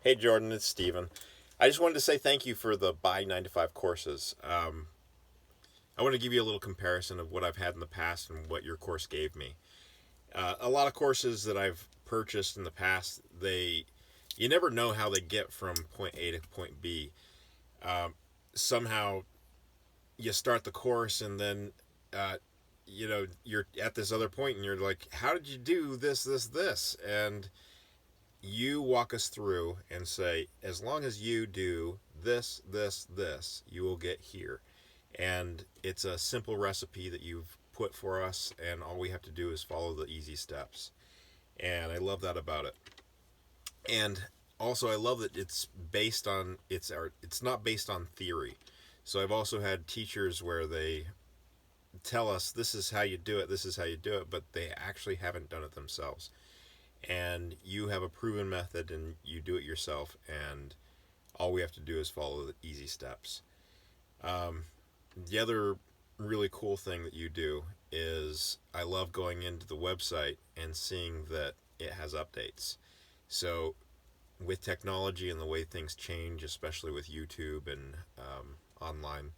Hey Jordan, it's Steven. I just wanted to say thank you for the Buy 9 to 5 courses. I want to give you a little comparison of what I've had in the past and what your course gave me. A lot of courses that I've purchased in the past, you never know how they get from point A to point B. Somehow you start the course and then uh, you're at this other point and you're like, how did you do this? And you walk us through and say, as long as you do this, you will get here. And it's a simple recipe that you've put for us, and all we have to do is follow the easy steps. And I love that about it. And also, I love that it's not based on theory. So I've also had teachers where they tell us this is how you do it, this is how you do it, but they actually haven't done it themselves. And you have a proven method and you do it yourself, and all we have to do is follow the easy steps. The other really cool thing that you do is I love going into the website and seeing that it has updates. So with technology and the way things change, especially with YouTube and online,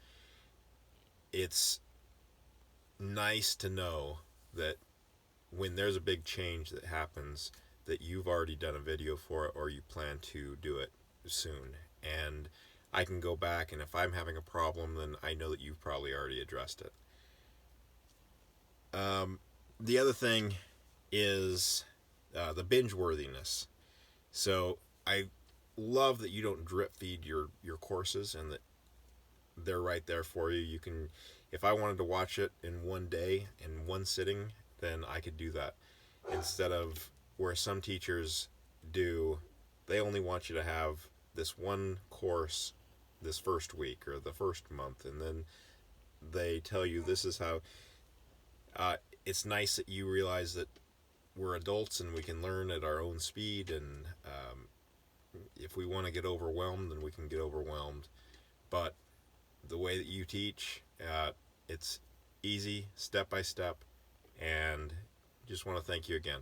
it's nice to know that when there's a big change that happens, that you've already done a video for it or you plan to do it soon. And I can go back, and if I'm having a problem, then I know that you've probably already addressed it. The other thing is the binge worthiness. So I love that you don't drip feed your courses, and that they're right there for you. You can, if I wanted to watch it in one day, in one sitting, then I could do that. Instead of where some teachers do, they only want you to have this one course this first week or the first month, and then they tell you this is how. It's nice that you realize that we're adults and we can learn at our own speed, and if we want to get overwhelmed, then we can get overwhelmed. But the way that you teach, it's easy, step by step, and just want to thank you again.